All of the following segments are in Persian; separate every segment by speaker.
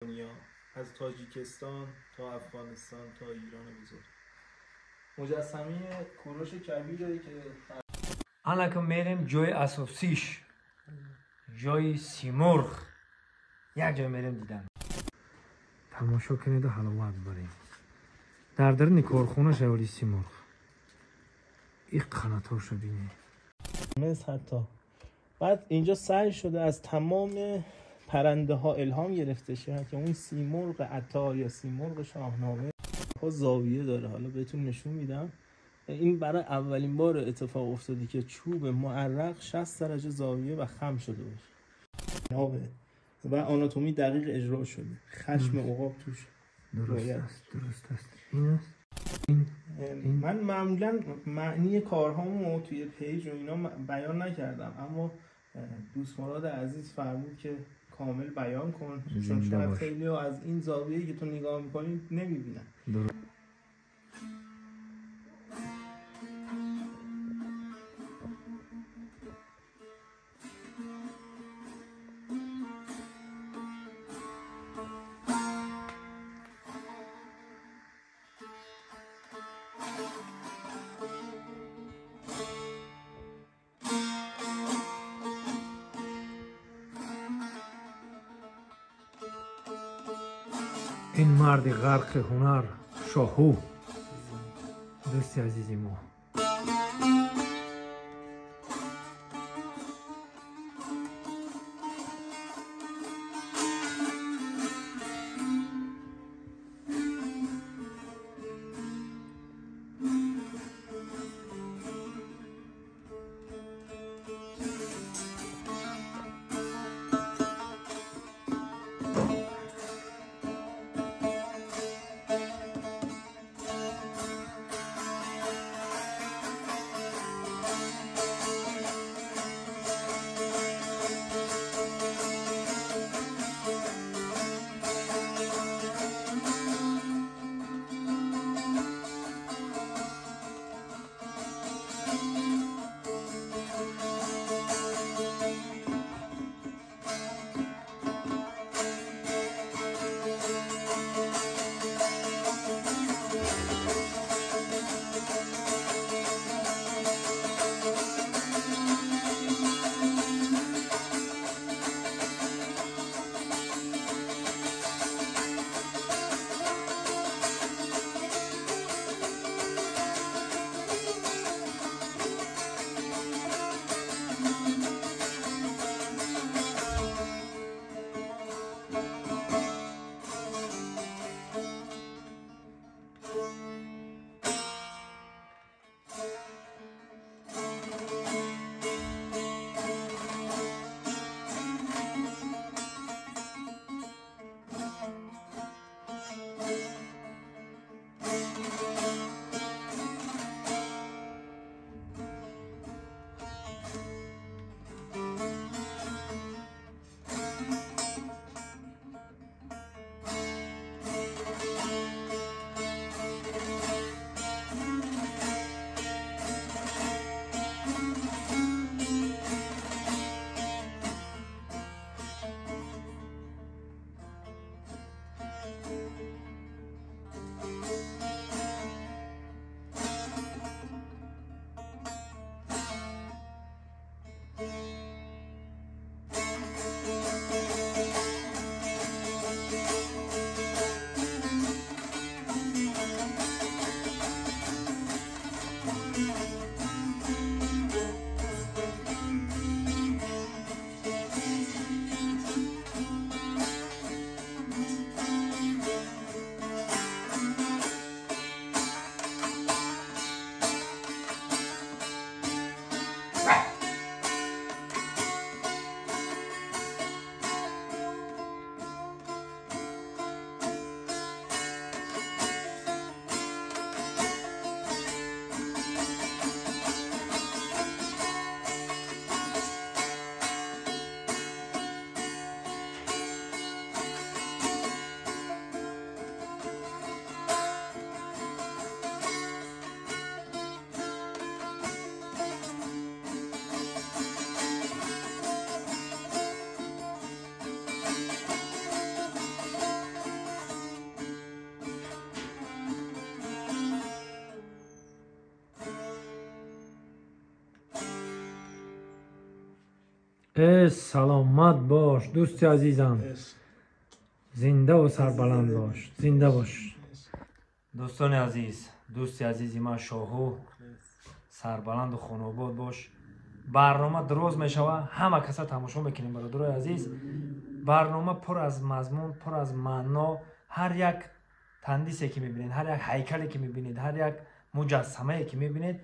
Speaker 1: دنیا، از تاجیکستان تا افغانستان تا ایران بزرگ. مجسمه کوروش کبیری که
Speaker 2: الان که میریم جای اساسیش جای سیمرغ یک جای میریم دیدن تماشا کنید و حلاوت بریم در درون کارخونه شوری سیمرغ این قناتاشو بینید
Speaker 1: مثل حتی بعد اینجا سعی شده از تمام پرنده ها الهام گرفته شه که اون سیمرغ عطار یا سیمرغ شاهنامه زاویه داره. حالا بهتون نشون میدم. این برای اولین بار اتفاق افتاده که چوب معرق 60 درجه زاویه و خم شده باشه و آناتومی دقیق اجرا شده. خشم عقاب توش
Speaker 2: درست است. این
Speaker 1: من معمولا معنی کارهامو توی پیج و اینا بیان نکردم، اما دوست مراد عزیز فرمود که کامل بیان کن، چون شاید خیلی از این زاویه‌ای که تو نگاه می‌کنی نمی‌بینن.
Speaker 2: این مرد غرق هنر شاهو دوست عزیزی ما سلامت باش دوست عزیزم، زنده و سربلند باش، زنده باش. دوستان عزیز، دوست عزیزی ما شاهو، سربلند و خانوباد باش. برنامه دراز میشوه، همه کسا تماشا میکنیم برادرای عزیز. برنامه پر از مضمون، پر از معنا. هر یک تندیسی که میبینید، هر یک هیکلی که میبینید، هر یک مجسمه که میبینید،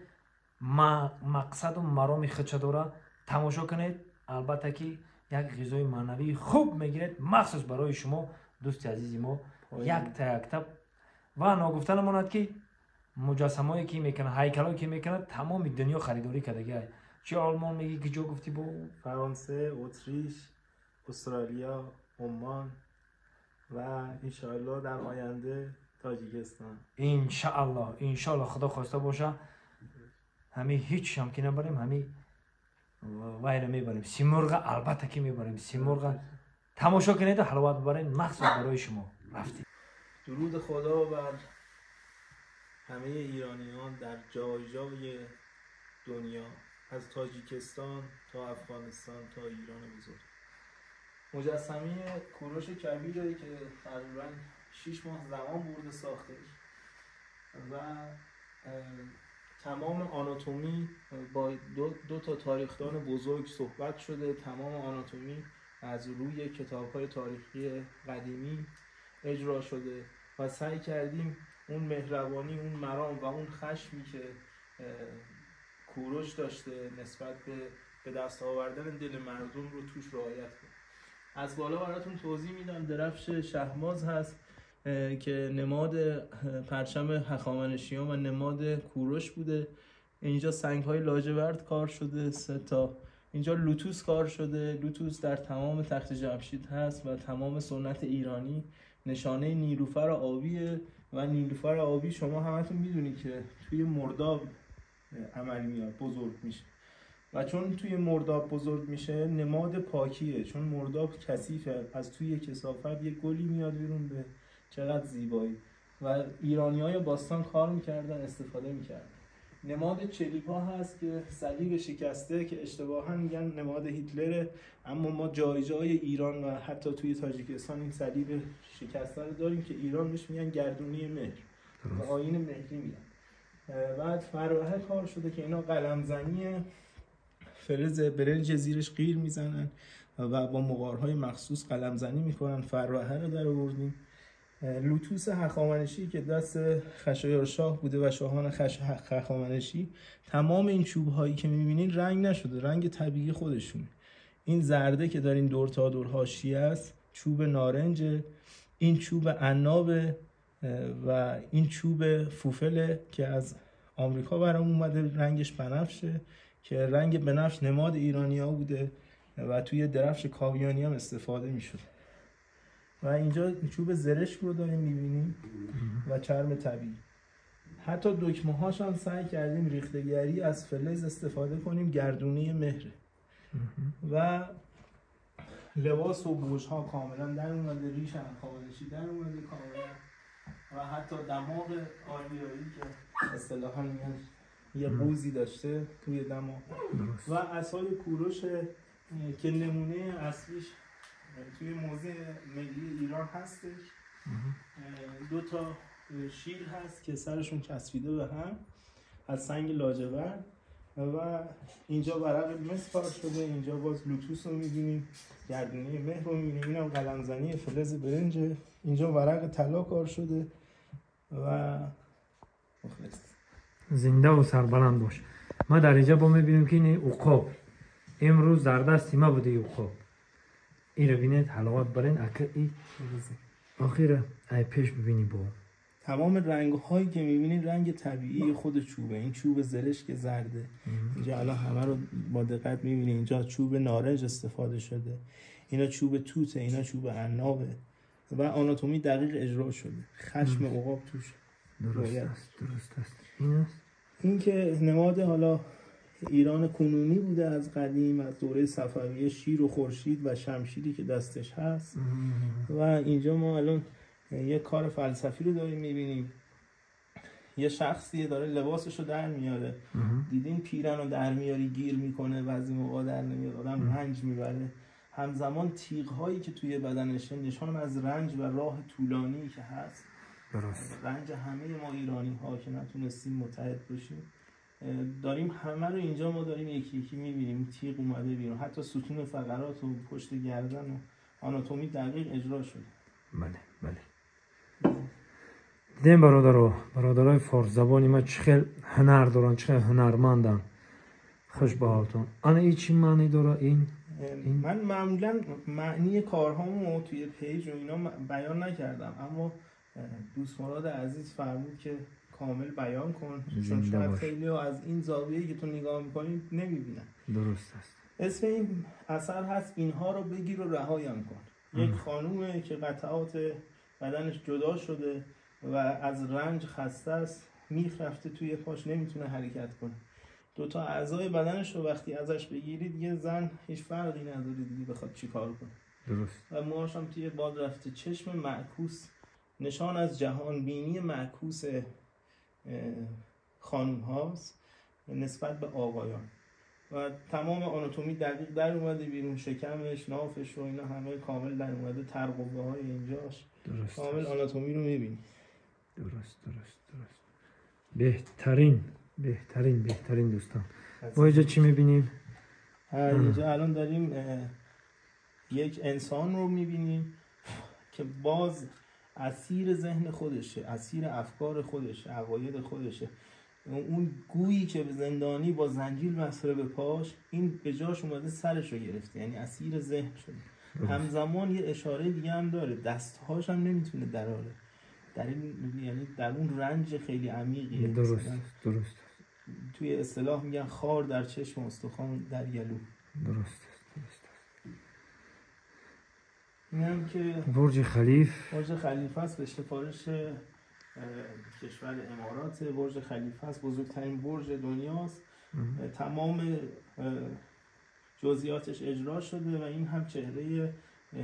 Speaker 2: مقصد و مرام خودش داره. تماشا کنید، البته که یک غذای معنوی خوب میگیرید، مخصوص برای شما دوست عزیزی ما. یک تا یک تب و ناگفتن ماند که مجسمه‌ای که میکنه، هیکلایی که میکنه، تمام دنیا خریداری کرده. چه آلمان میگی که جو گفتی با
Speaker 1: فرانسه، اتریش، استرالیا، عمان و انشاءالله در آینده تاجیکستان.
Speaker 2: انشاءالله خدا خواسته باشه همین هیچ هم که نبریم، همین وایره میبریم. سیمرغ البته که میبریم. سیمرغ تماشا کنید و حلاوت ببرین، مخصوص برای شما رفتیم.
Speaker 1: درود خدا بر همه ایرانیان در جای جای دنیا، از تاجیکستان تا افغانستان تا ایران بزرگ. مجسمه کوروش کبیره که تقریبا 6 ماه زمان برده ساختش و تمام آناتومی با دو تا تاریخدان بزرگ صحبت شده. تمام آناتومی از روی کتاب‌های تاریخی قدیمی اجرا شده و سعی کردیم اون مهربانی، اون مرام و اون خشمی که کوروش داشته نسبت به دست آوردن دل مردم رو توش رعایت کنیم. از بالا براتون توضیح میدم. درفش شهماز هست که نماد پرچم هخامنشیان و نماد کوروش بوده. اینجا سنگ‌های لاجورد کار شده 3 تا. اینجا لوتوس کار شده. لوتوس در تمام تخت جمشید هست و تمام سنت ایرانی. نشانه نیلوفر آبیه و نیلوفر آبی شما همتون میدونی که توی مرداب عمل میاد، بزرگ میشه و چون توی مرداب بزرگ میشه نماد پاکیه. چون مرداب کثیفه، از توی کثافت یه گلی میاد بیرون، به چقدر زیبایی. و ایرانی‌های باستان کار میکردن، استفاده میکردن. نماد چلیپا هست که صلیب شکسته که اشتباها میگن نماد هیتلره، اما ما جای جای ایران و حتی توی تاجیکستان این صلیب شکسته رو داریم که ایران بهش میگن گردونی مهر و آیین مهری میگن. بعد فروهه کار شده که اینا قلمزنی فلز برنج زیرش قیر میزنن و با مغارهای مخصوص قلمزنی میکنن. فروهه رو در آوردیم. لوتوس هخامنشی که دست خشایارشاه بوده و شاهان هخامنشی. تمام این چوب هایی که میبینین رنگ نشده، رنگ طبیعی خودشونه. این زرده که دارین دور تا دور حاشیه است، چوب نارنج. این چوب عناب و این چوب فوفله که از آمریکا برام اومده، رنگش بنفشه که رنگ بنفش نماد ایرانیا بوده و توی درفش کاویانی هم استفاده میشد. و اینجا چوب زرشک رو داریم میبینیم و چرم طبیعی. حتی دکمه هاش هم سعی کردیم ریختگری از فلز استفاده کنیم، گردونی مهره. و لباس و بوش ها کاملا در اومده، ریش هخامنشی در اومده کاملا و حتی دماغ آریایی که اصطلاحاً میگن یه قوزی داشته توی دماغ. و عصای کوروش که نمونه اصلیش توی موزه ملی ایران هستش. 2 تا شیر هست که سرشون چسبیده به هم از سنگ لاجورد و اینجا ورق مس کار شده. اینجا باز لوتوس رو می‌بینیم، گردونی مهر رو می‌بینیم، اینم قلمزنی فلز برنج. اینجا ورق طلا کار شده و مخلص.
Speaker 2: زنده و سربلند باش. ما در اینجا با می‌بینیم که این عقاب امروز در دست ما بوده. عقاب این رو بینید، حلاوت برین اکر ای آخیره ای پیش ببینی. با
Speaker 1: تمام رنگ هایی که میبینید رنگ طبیعی خود چوبه. این چوب زرشک زرده. اینجا الان همه رو با دقت میبینید. اینجا چوب نارنج استفاده شده، اینا چوب توته، اینا چوب عنابه و آناتومی دقیق اجرا شده. خشم عقاب توش
Speaker 2: درست است.
Speaker 1: این که نماد حالا ایران کنونی بوده از قدیم، از دوره صفویه، شیر و خورشید و شمشیری که دستش هست. و اینجا ما الان یک کار فلسفی رو داریم میبینیم. یه شخصیه داره لباسشو در میاره، دیدین پیرن رو در میاری گیر میکنه، بعضی موقع در نمیاد، آدم رنج میبره. همزمان تیغ هایی که توی بدنشه نشان از رنج و راه طولانی که هست.
Speaker 2: درست.
Speaker 1: رنج همه ما ایرانی ها که نتونستیم متحد بشیم داریم، همه رو اینجا ما داریم یکی یکی میبینیم. تیغ اومده بیرون، حتی ستون فقرات و پشت گردن و آناتومی دقیق اجرا شده.
Speaker 2: بله. دیدیم برادرای فارس زبانی ما چقدر هنر دارن، چقدر هنرمندن. خوش به حالتون. این چی معنی داره این؟
Speaker 1: من معمولا معنی کارهامو توی پیج و اینا بیان نکردم، اما دوست مراد عزیز فرمود که کامل بیان کن، چون شاید خیلی از این زاویه‌ای که تو نگاه می‌کنی نمی‌بینن.
Speaker 2: درست است.
Speaker 1: اسم این اثر هست اینها رو بگیر و رهایم کن. یک خانومه که قطعات بدنش جدا شده و از رنج خسته است، میخ رفته توی پاش، نمیتونه حرکت کنه. دوتا اعضای بدنش رو وقتی ازش بگیرید یه زن هیچ فرقی نداره دیگه بخواد چی کار کنه.
Speaker 2: درست.
Speaker 1: و موهاش هم توی باد رفته. چشم معکوس نشان از جهان بینی معکوس خانوم هاست نسبت به آقایان و تمام آناتومی دقیق در اومده بیرون، شکمش، نافش و اینا همه کامل در اومده، ترقوه های اینجاش
Speaker 2: درست.
Speaker 1: کامل آناتومی رو میبینی.
Speaker 2: درست. بهترین دوستان. ما اینجا چی میبینیم؟
Speaker 1: اینجا الان داریم یک انسان رو میبینیم که باز اسیر ذهن خودشه، اسیر افکار خودشه، عقاید خودشه. اون گویی که به زندانی با زنجیر بسته به پاش، این به جاش اومده سرش رو گرفته، یعنی اسیر ذهن شده. همزمان یه اشاره دیگه هم داره، دستهاش هم نمیتونه دراره، در این یعنی در اون رنج خیلی عمیقیه.
Speaker 2: درست.
Speaker 1: توی اصطلاح میگن خار در چشم، استخوان در گلو.
Speaker 2: درست.
Speaker 1: اینم که
Speaker 2: برج خلیفه
Speaker 1: است، به سفارش کشور امارات. برج خلیفه است، بزرگترین برج دنیاست. تمام جزئیاتش اجرا شده و این هم چهره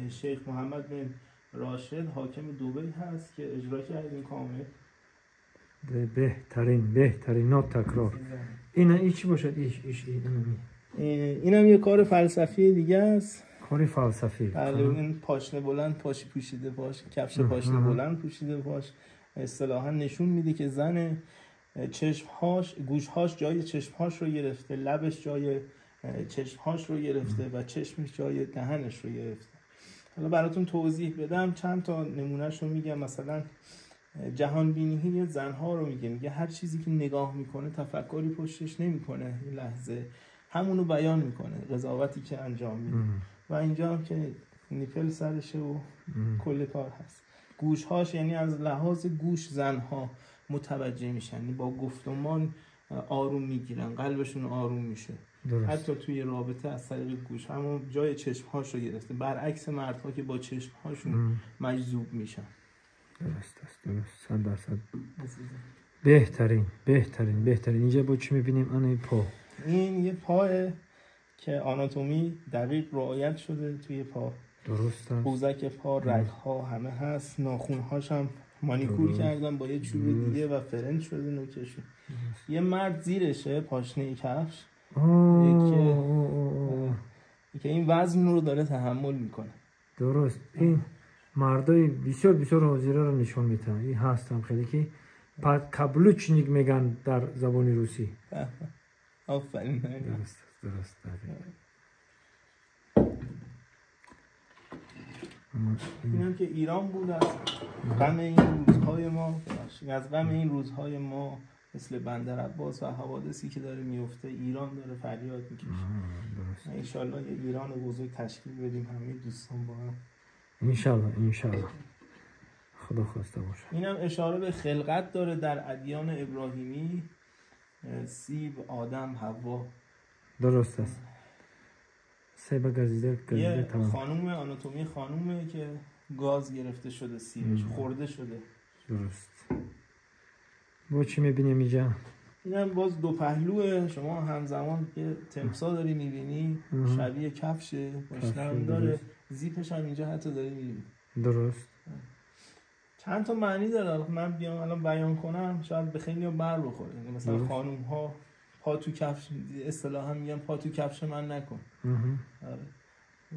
Speaker 1: شیخ محمد بن راشد حاکم دبی هست که اجرا کرد این کامل.
Speaker 2: بهترین نه تکرار. این چی باشد؟
Speaker 1: اینم یه کار فلسفی دیگه است.
Speaker 2: کاری فلسفی.
Speaker 1: بله، این پاشنه بلند پاشی پوشیده پاش، کفش پاشنه بلند پوشیده پاش، اصطلاحا نشون میده که زن چشمهاش، گوشهاش جای چشمهاش رو گرفته، لبش جای چشمهاش رو گرفته و چشمش جای دهنش رو گرفته. حالا براتون توضیح بدم، چند تا نمونهش رو میگم. مثلا جهان بینی زنها رو میگه هر چیزی که نگاه میکنه تفکری پشتش نمیکنه، این لحظه همونو بیان میکنه، قضاوتی که انجام میده. و اینجا هم که نیپل سرشه و کل کار هست. گوشهاش یعنی از لحاظ گوش زنها متوجه میشن، یعنی با گفتمان آروم میگیرن، قلبشون آروم میشه.
Speaker 2: درست.
Speaker 1: حتی توی رابطه از طریق گوش، همون جای چشمهاش رو گرفته، برعکس مردها که با چشمهاشون مجذوب میشن.
Speaker 2: درست. 100%. بهترین. اینجا با چی میبینیم؟ این پا.
Speaker 1: این یه پاه که آناتومی دقیق رعایت شده توی پا.
Speaker 2: درست.
Speaker 1: قوزک پا، رگ‌ها همه هست، ناخون‌هاش هم مانیکور کردن با یه چوب دیگه و فرنج شده نوکشون. یه مرد زیرشه، پاشنه کفش که این وزن رو داره تحمل میکنه.
Speaker 2: درست. این مردای بسیار حاضره رو نشون میدن. این هستم خیلی که کابلوچنیک میگن در زبان روسی.
Speaker 1: آفرین.
Speaker 2: درست.
Speaker 1: اینم که ایران بود، از غم این روزهای ما مثل بندر عباس و حوادثی که داره میفته، ایران داره فریاد میکشه. انشالله یه ایران بزرگ تشکیل بدیم همه دوستان با هم.
Speaker 2: انشالله. خدا خواسته باشه.
Speaker 1: اینم اشاره به خلقت داره در ادیان ابراهیمی، سیب، آدم، حوا.
Speaker 2: درست است. سیب گزیده
Speaker 1: تمام. خانوم آناتومی خانومه که گاز گرفته شده، سیبش خورده شده.
Speaker 2: درست. با چی میبینیم اینجا؟
Speaker 1: اینم باز دو پهلوه، شما همزمان یه تمسا داری میبینی، شبیه کفشه، پشتم داره، زیپش هم اینجا حتی داری میبینی.
Speaker 2: درست.
Speaker 1: چند تا معنی داره. من بیام الان بیان کنم شاید به خیلی بر بخوره. مثلا خانوم ها پا تو کفش، اصطلاحا میگن پا تو کفش من نکن. آره.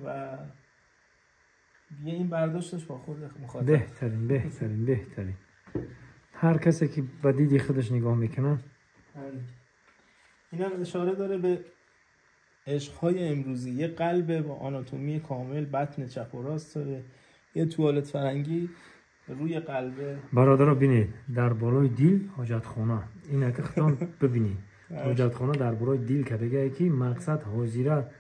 Speaker 1: و یه این برداشتش با خود مخاطب.
Speaker 2: بهترین. هر کسی که با دید خودش نگاه میکنه.
Speaker 1: اینم اشاره داره به عشق‌های امروزی. یه قلب با آناتومی کامل، بطن چپ و راست داره، یه توالت فرنگی روی قلبه.
Speaker 2: برادرها ببینید در بالای دیل حاجتخانه، این که خودتون ببینید حاجتخانه در بالای دیل که بگه که مقصد حاضیره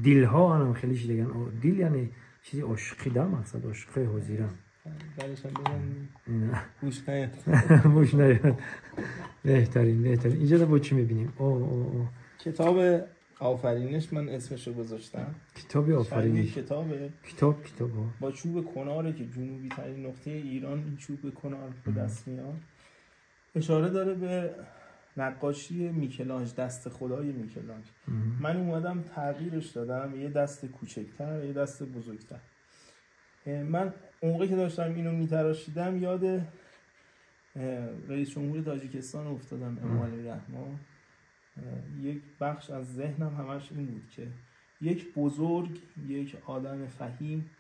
Speaker 2: دیل ها هم خیلی چیز دیگه. دیل یعنی چیزی عاشقی ده، مقصد عاشقی حاضیره.
Speaker 1: برشان بگن
Speaker 2: بوش نیاد. بهترین. اینجا با چی میبینیم؟
Speaker 1: کتاب آفرینش من اسمشو گذاشتم.
Speaker 2: کتاب آفرینش. کتاب
Speaker 1: با چوب کناره که جنوبی ترین نقطه ایران این چوب کنار به دست میاد. اشاره داره به نقاشی میکلانج، دست خدای میکلانج. من اومدم تغییرش دادم، یه دست کوچکتر، یه دست بزرگتر. من اون موقع که داشتم اینو میتراشیدم یاد رئیس جمهور تاجیکستان افتادم، امامعلی رحمان. یک بخش از ذهنم همش این بود که یک بزرگ، یک آدم فهیم،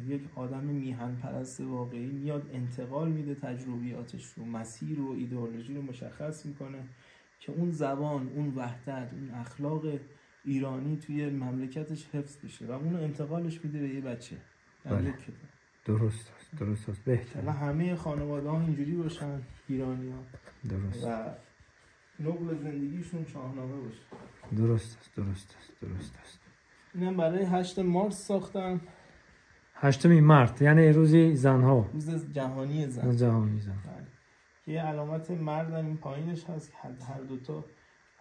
Speaker 1: یک آدم میهن پرست واقعی میاد انتقال میده تجربیاتش رو، مسیر و ایدئولوژی رو مشخص میکنه که اون زبان، اون وحدت، اون اخلاق ایرانی توی مملکتش حفظ بشه و اونو انتقالش میده به یه بچه.
Speaker 2: درست است. بهتره
Speaker 1: و همه خانواده ها اینجوری باشن، ایرانی ها.
Speaker 2: درست.
Speaker 1: و نقل زندگیشون شاهنامه باشه.
Speaker 2: درست است.
Speaker 1: اینم برای 8 مارس ساختم.
Speaker 2: 8 مارس یعنی روزی زنها،
Speaker 1: روز جهانی زن. که یه علامت مرد هم این پایینش هست که هر دوتا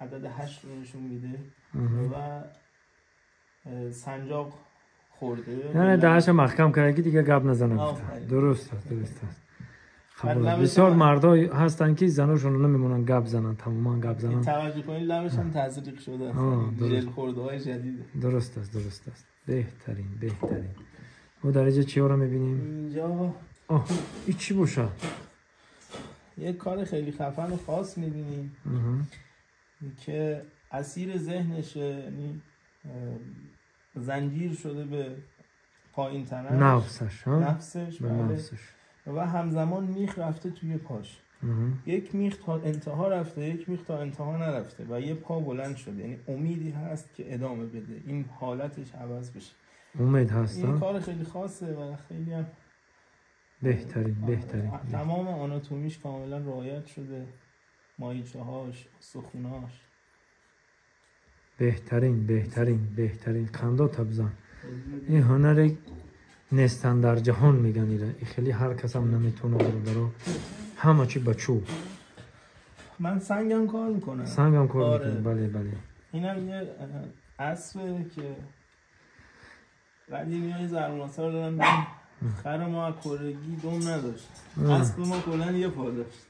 Speaker 1: عدد 8 رو نشون میده و سنجاق خورده،
Speaker 2: یعنی دهش محکم کرده که دیگه گپ نزنه. درست است. خب بسیار مردا هستن که زناشون نمیمونن گپ زنن، تماما گپ زنن.
Speaker 1: توجه کنین لبش هم تزریق شده است، ژل خورده های جدیده.
Speaker 2: درست است. بهترین. ما درجه چی رو میبینیم
Speaker 1: اینجا؟
Speaker 2: این چی باشه؟
Speaker 1: یک کار خیلی خفن و خاص میبینیم که اسیر ذهنشه، یعنی زنجیر شده به پایین تنش، نفسش و همزمان میخ رفته توی پاش. یک میخ تا انتها رفته، یک میخ تا انتها نرفته و یه پا بلند شده، یعنی امیدی هست که ادامه بده، این حالتش عوض بشه.
Speaker 2: امید هست.
Speaker 1: این کار خیلی خاصه و خیلی هم
Speaker 2: بهترین.
Speaker 1: تمام آناتومیش کاملا رعایت شده، مایچه هاش، استخوناش.
Speaker 2: بهترین خندا تبزن. این هنر نیستن در جهان میگن این خیلی هر کس هم نمیتونه برو همه چی بچو.
Speaker 1: من سنگم کار میکنم.
Speaker 2: بله.
Speaker 1: اینم یه عصره که قدیمی های زرماسا دارن خر ما کرگی دم نداشت، اسب ما کلن یه پا داشت.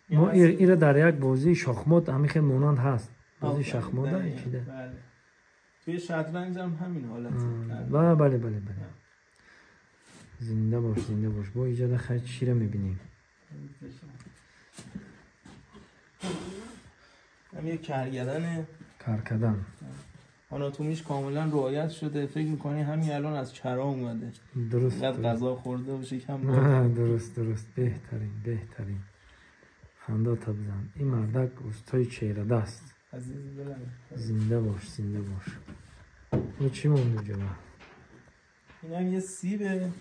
Speaker 2: ما این در یک بازی شاخمات همیشه مونند هست. بازی شاخمات
Speaker 1: بله. توی شطرنج هم همین حالته.
Speaker 2: بله. زنده باش. با ایجاد خرید چی رو میبینیم؟
Speaker 1: هم یه کرکدن. آناتومیش کاملا رعایت شده. فکر میکنی همین الان از چرا اومده.
Speaker 2: درست.
Speaker 1: غذا خورده و شکم
Speaker 2: درست. بهترین. خندا تبزن. این مردک استای چهره دست.
Speaker 1: عزیز دلم.
Speaker 2: زنده باش. و چی مونده جلو؟
Speaker 1: اینم یه سیبه.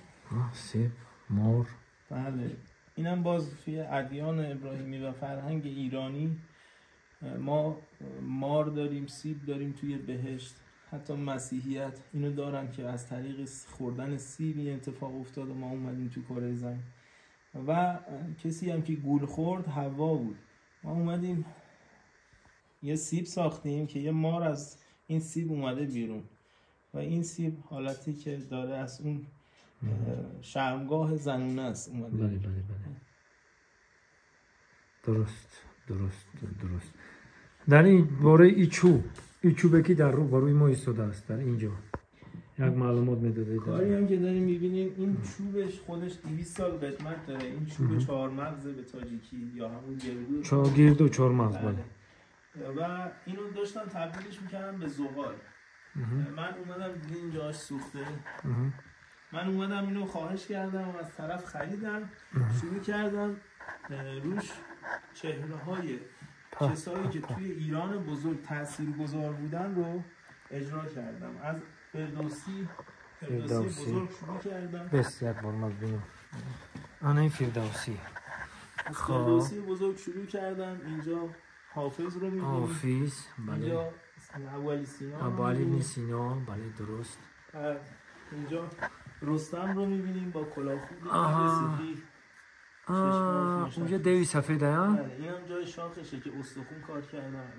Speaker 2: سیب، مار.
Speaker 1: بله. اینم باز توی ادیان ابراهیمی و فرهنگ ایرانی ما مار داریم، سیب داریم توی بهشت. حتی مسیحیت اینو دارن که از طریق خوردن سیب این اتفاق افتاده. ما اومدیم تو کره زمین و کسی هم که گول خورد حوا بود. ما اومدیم یه سیب ساختیم که یه مار از این سیب اومده بیرون و این سیب حالتی که داره از اون شرمگاه زنونه است اومده.
Speaker 2: بله. درست. در این باره ای چوبه که در روبروی ما ایستاده است در اینجا، یک معلومات میدادید.
Speaker 1: کاری هم که داریم میبینیم این چوبش خودش 200 سال قدمت داره. این چوب 4 مغزه به تاجیکی یا همون گردو.
Speaker 2: گردو 4 مغز.
Speaker 1: بله. و اینو داشتن تبدیلش میکردن به زغال. من اومدم دیدم اینجاش سوخته. من اومدم اینو خواهش کردم و از طرف خریدم. شروع کردم روش چهره‌های کسایی که توی ایران بزرگ تاثیرگذار بودن رو اجرا کردم. از فردوسی بزرگ شروع کردم.
Speaker 2: بسیار برمز بینیم. آن این فردوسی.
Speaker 1: از فردوسی بزرگ شروع کردم. اینجا حافظ رو می‌بینیم.
Speaker 2: حافظ، بله.
Speaker 1: اینجا ابوعلی سینا.
Speaker 2: ابوعلی سینا، بله درست.
Speaker 1: اینجا رستم رو می‌بینیم با کلاه خوب سفید.
Speaker 2: اونجا دوی سفیده ها؟
Speaker 1: این هم جای شاخشه که استخون کار کردن.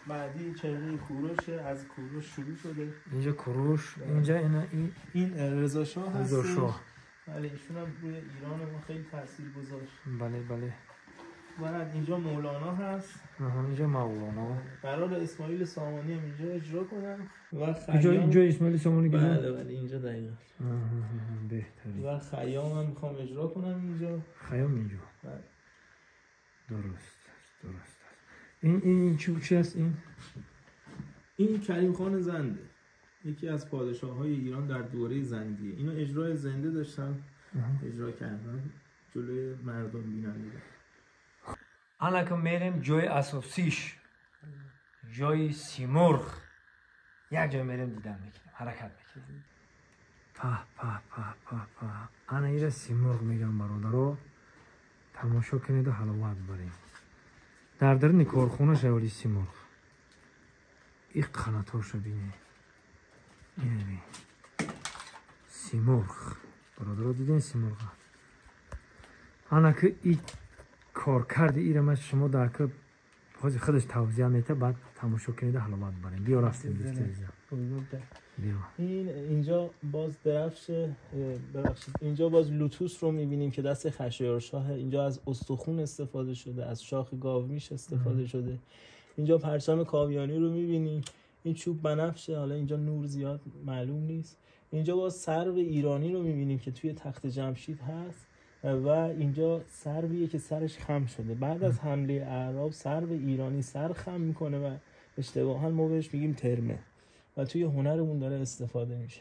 Speaker 1: بعدی چهره کوروشه. از کوروش شروع شده.
Speaker 2: اینجا کوروش. اینجا
Speaker 1: این رضا شاه هست.
Speaker 2: رضا شاه.
Speaker 1: بله ایشون هم روی ایران ما خیلی تاثیر گذاشت.
Speaker 2: بله بله.
Speaker 1: بعد اینجا مولانا هست.
Speaker 2: اینجا مولانا.
Speaker 1: قرار اسماعیل سامانی هم اینجا اجرا کنم و
Speaker 2: اینجا اسماعیل سامانی که
Speaker 1: بله اینجا دقیقاً.
Speaker 2: بهتره.
Speaker 1: و خیام هم میخوام اجرا کنم اینجا.
Speaker 2: خیام اینجا.
Speaker 1: بله.
Speaker 2: درست. این چی هست
Speaker 1: این کریم خان زنده. یکی از پادشاه‌های ایران در دوره زندیه. اینو اجرای زنده داشتم. اجرا کردم جلوی مردم بیننده.
Speaker 2: الان که میریم جای اساسیش، جای سیمرغ، یک جای میریم دیدن میکنیم، حرکت میکنیم. انا ایره سیمرغ میگم برادرو، تماشا کنید و حلاوت بریم. در درون کارخونه شوری سیمرغ. این قناتاشو بینی. اینه بینی. سیمرغ. برادرو دیدین سیمرغ؟ انا که این کار کرده ایره من شما در که خودش توضیح میده بعد تماشا کنید و حلاوت بریم. بیا رفتیم بیا.
Speaker 1: اینجا باز درفش ببخشید اینجا باز لوتوس رو میبینیم که دست خشایارشاه. اینجا از استخون استفاده شده، از شاخ گاومیش استفاده شده. اینجا پرچم کاویانی رو میبینیم. این چوب بنفشه، حالا اینجا نور زیاد معلوم نیست. اینجا باز سرو ایرانی رو میبینیم که توی تخت جمشید هست و اینجا سرویه که سرش خم شده. بعد از حمله اعراب سرو ایرانی سر خم میکنه و اشتباها ما بهش میگیم ترمه و توی هنرمون داره استفاده میشه.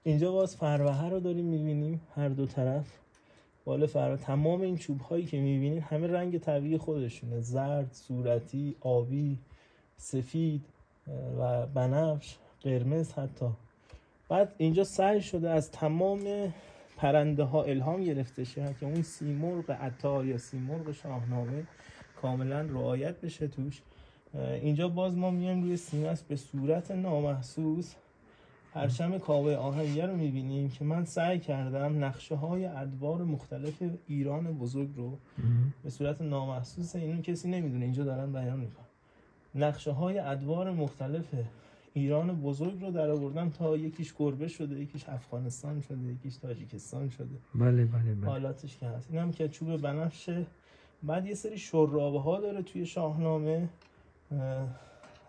Speaker 1: اینجا باز فروهه رو داریم میبینیم هر دو طرف. بالا فروه تمام این چوب هایی که میبینید همه رنگ طبیعی خودشونه، زرد، صورتی، آبی، سفید و بنفش، قرمز حتی. بعد اینجا سعی شده از تمام پرنده ها الهام گرفته شه که اون سیمرغ عطار یا سیمرغ شاهنامه کاملا رعایت بشه توش. اینجا باز ما میایم روی سینه است به صورت نامحسوس پرچم کاوه آهنگر رو میبینیم که من سعی کردم نقشه های ادوار مختلف ایران بزرگ رو به صورت نامحسوس، اینو کسی نمیدونه اینجا دارن بیان میکنم، نقشه های ادوار مختلف ایران بزرگ رو در آوردم تا یکیش گربه شده، یکیش افغانستان شده، یکیش تاجیکستان شده.
Speaker 2: بله.
Speaker 1: حالاتش که هست. اینم که چوب بنفشه. بعد یه سری شرابه ها داره توی شاهنامه،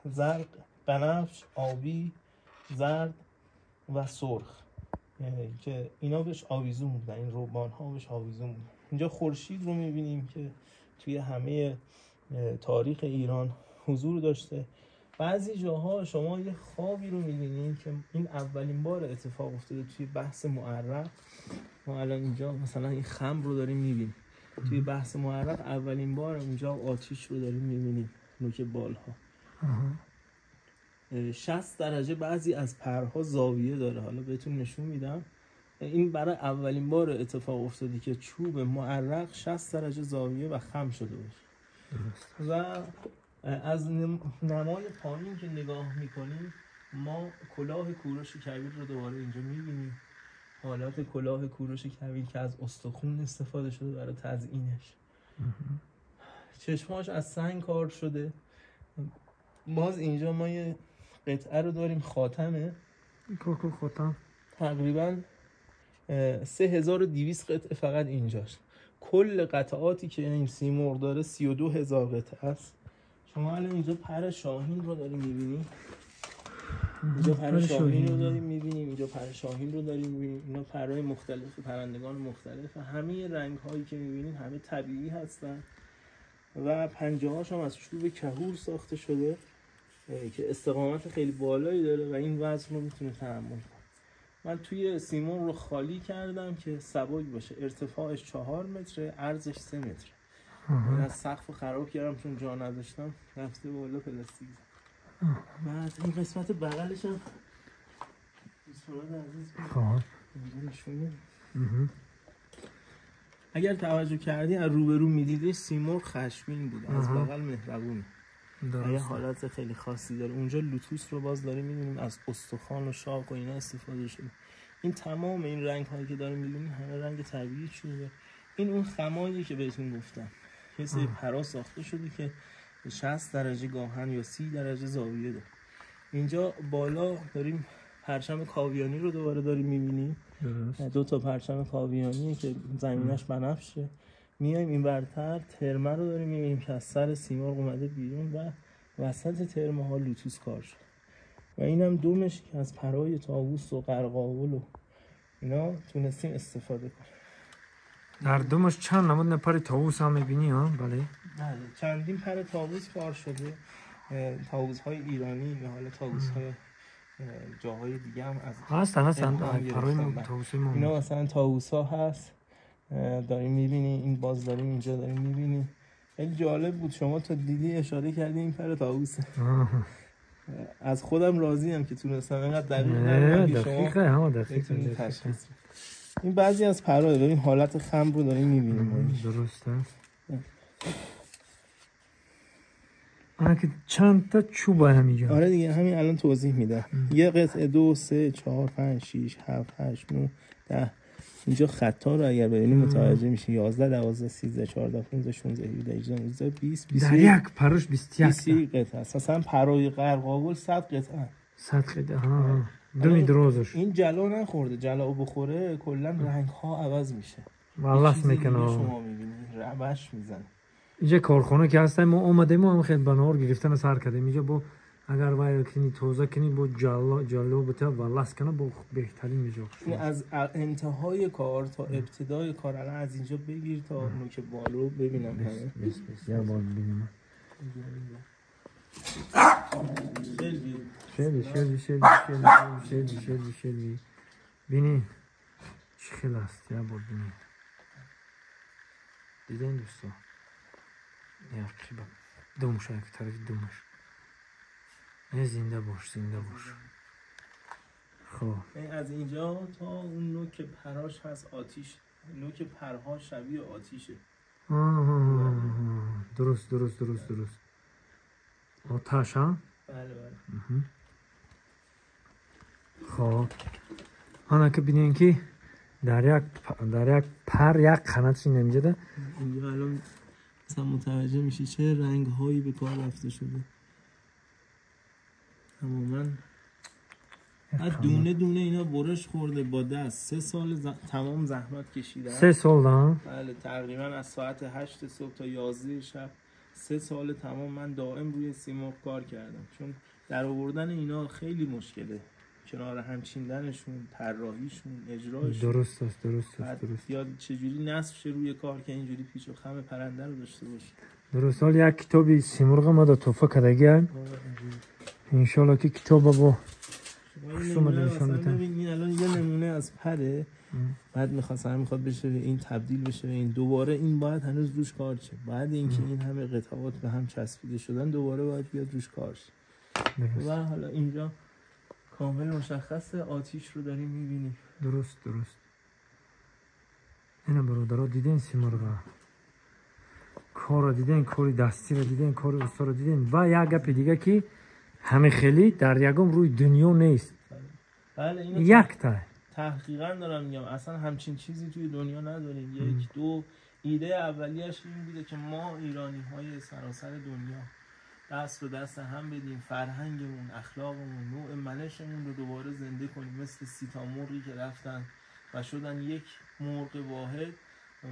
Speaker 1: زرق، بنفش، آبی، زرد و سرخ که اینا بهش آویزون بودن، این روبان ها بهش آویزون بودن. اینجا خورشید رو میبینیم که توی همه تاریخ ایران حضور داشته. بعضی جاها شما یه خوابی رو میبینید که این اولین بار اتفاق افتاده توی بحث معرق. ما الان اینجا مثلا این خمر رو داریم میبینیم توی بحث معرق، اولین بار اونجا آتیش رو داریم میبینیم، نوک بالها. 60 درجه بعضی از پرها زاویه داره، حالا بهتون نشون میدم. این برای اولین بار اتفاق افتاده که چوب معرق 60 درجه زاویه و خم شده باشه. و از نمای پایین که نگاه میکنیم ما کلاه کوروش کبیر رو دوباره اینجا میبینیم. حالات کلاه کوروش کبیر که از استخون استفاده شده برای تزیینش. چشماش از سنگ کار شده. باز اینجا ما یه قطعه رو داریم، خاتمه.
Speaker 2: خاتم
Speaker 1: تقریبا 3200 قطعه فقط اینجاست. کل قطعاتی که این سیمرغ داره 32000 قطعه است. شما الان اینجا پر شاهین رو داریم میبینید. اینجا پر شاهین رو داریم میبینیم، اینجا پر شاهین رو داریم میبینیم. اینا پرهای مختلف پرندگان مختلف، همه رنگ هایی که میبینید همه طبیعی هستن و پنجه هاش هم از چوب کهور ساخته شده که استقامت خیلی بالایی داره و این وزن رو میتونه تحمل کنه. من توی سیمرغ رو خالی کردم که سبک باشه، ارتفاعش 4 متره، عرضش 3 متره. من از سقف خراب کردم چون جا نداشتم، رفته بالا پلاستیک. بعد این قسمت بغلش هم دوستان عزیز نشون میدم. اگر توجه کردی از روبرو میدیدش سیمرغ خشمگین بود، از بغل مهربونه. یه حالت خیلی خاصی داره. اونجا لوتوس رو باز داریم می‌بینیم از استخوان و شاق و اینا استفاده شده. این تمام این رنگ هایی که داریم می‌بینیم همه رنگ طبیعی چوبه. این اون خماییه که بهتون گفتم. یه سری پرا ساخته شده که 60 درجه گاهن یا 30 درجه زاویه داره. اینجا بالا داریم پرچم کاویانی رو دوباره داریم می‌بینیم. دو تا پرچم کاویانیه که زمینش بنفشه. میایم این برتر ترمه رو داریم میبینیم که از سر سیمرغ اومده بیرون و وسط ترمه ها لوتوس کار شد و اینم دومش که از پرای طاووس و قرقاول و اینا تونستیم استفاده کنیم.
Speaker 2: در دومش چند نمود پر طاووس هم میبینی ها؟ بله
Speaker 1: چندین پر طاووس کار شده، طاووس های ایرانی یا حالا طاووس های جاهای دیگه هم از
Speaker 2: هستن پرای طاووس ما.
Speaker 1: اینا مثلا طاووس ها هست داریم میبینیم، این باز داریم اینجا داریم میبینیم. خیلی جالب بود، شما تا دیدی اشاره کردی این پر طاووسه. از خودم راضیم که تونستم اینقدر دقیق تشخیص. این بعضی از پرها داریم حالت خم رو داریم میبینیم.
Speaker 2: درست است. که چند تا چوب همینجا.
Speaker 1: آره دیگه همین الان توضیح میده. یه قطعه 2 3 4 5 6 7 8 9 10. اینجا خطا رو اگر ببینیم متوجه میشی 11 12 13 14 15 16 17 18 19 20
Speaker 2: در یک پروش 21
Speaker 1: قطعه است. مثلا پروی قرقاول 100 قطعه.
Speaker 2: 100 قطعه ها. دومی درازش.
Speaker 1: این جلو نخورده، جلو بخوره کلا رنگ ها عوض میشه.
Speaker 2: والله میکنه.
Speaker 1: شما میبینید روش میزنه.
Speaker 2: اینجا کارخونه که هستن ما اومدیم ما خیلی بنار گرفتن سر کردیم اینجا با اگر وای کنی توزه کنی با جلو بته والاس کنه با بهترین میجا.
Speaker 1: از انتهای کار تا ابتدای کار الان از اینجا بگیر تا نوک بالو ببینم همه.
Speaker 2: بس یا بار ببینم. شدی. بینی چه خیلی است یا بار بینی. دیدین دوستا. یا قیبا دومش یک طرف دومش. نه زنده باش. خب
Speaker 1: از اینجا تا اون نوک پرهاش هست آتیش، نوک پرها شبیه آتیشه.
Speaker 2: درست آتش ها؟
Speaker 1: بله.
Speaker 2: خب آنها که بینین که در یک پر یک قناتش نمیجده.
Speaker 1: اینجا الان مثلا متوجه میشی چه رنگ هایی به کار رفته شده. تماما دونه اینا برش خورده با دست. 3 سال تمام زحمت کشیدن.
Speaker 2: 3 سال دا؟
Speaker 1: بله تقریبا از ساعت 8 صبح تا 11 شب 3 سال تمام من دائم روی سیمرغ کار کردم، چون در آوردن اینا خیلی مشکله، کنار هم چیندنشون، طراحیشون، اجرایشون.
Speaker 2: درست است.
Speaker 1: یا چجوری نصب شه روی کار که اینجوری پیچ و خم پرنده رو داشته باشه.
Speaker 2: درست. حال یک کتابی سیمرغ ما دا توفه کردگیم انشالله که کتاب با
Speaker 1: این الان یه نمونه از پره. بعد میخواد بشه این تبدیل بشه به این، دوباره این باید هنوز روش کار شه. بعد اینکه این همه قطعات به هم چسبیده شدن دوباره باید بیاد روش کار شه. و حالا اینجا کامل مشخصه آتیش رو داریم میبینیم.
Speaker 2: درست. اینا برادرها دیدین سیمرغا کار رو دیدین، کاری دستی رو دیدین، کاری استا رو دیدین. و یک گپ دیگه که همه خیلی در یکم روی دنیا نیست.
Speaker 1: بله
Speaker 2: یک تا
Speaker 1: تحقیقا دارم میگم اصلا همچین چیزی توی دنیا نداریم. 1 2 ایده اولیش این بوده که ما ایرانی های سراسر دنیا دست به دست هم بدیم، فرهنگمون، اخلاقمون، نوع منشمون رو دوباره زنده کنیم، مثل 30 تا مرغی که رفتن و شدن یک مرغ واحد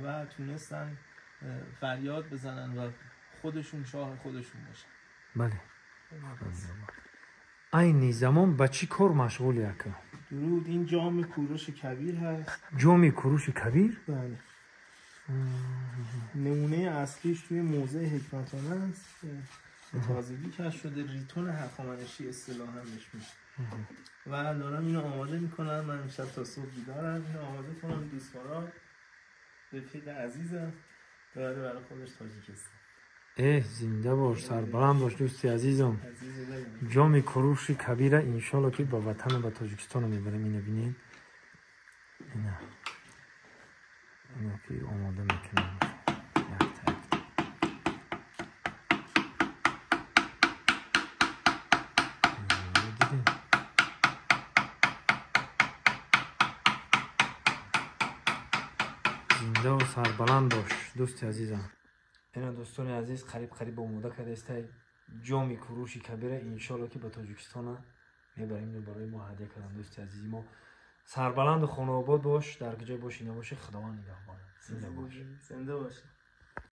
Speaker 1: و تونستن فریاد بزنن و خودشون شاه خودشون باشن.
Speaker 2: بله. این زمان با چی کار مشغولی اکا؟
Speaker 1: درود. این جام کوروش کبیر هست.
Speaker 2: جام کوروش کبیر؟
Speaker 1: بله. نمونه اصلیش توی موزه حکمتانه است که به تازگی کشف شده. ریتون هخامنشی اصطلاحاً بهش میشه. و دارم اینو آماده میکنم. من امشب تا صبح بیدارم اینو آماده کنم. دوستوارا رفیق عزیزم داره برای خودش تاجیکستان.
Speaker 2: زنده باش، سربلند باش دوستی عزیزم. جام کوروش کبیر انشالله که با وطن با تاجیکستان میبریم. اینو بینید، اینو که آماده میکنم. زنده و سربلند باش دوستی عزیزم. اینا دوستان عزیز قریب آماده کرده است جام کوروش کبیر انشالله که به تاجیکستان میبریم برای ما هدیه کردن. دوستی عزیزی ما سربلند و خانه آباد باش، در کجای باشی نباشه خداوند نگهبان. زنده باش.
Speaker 1: زنده باش.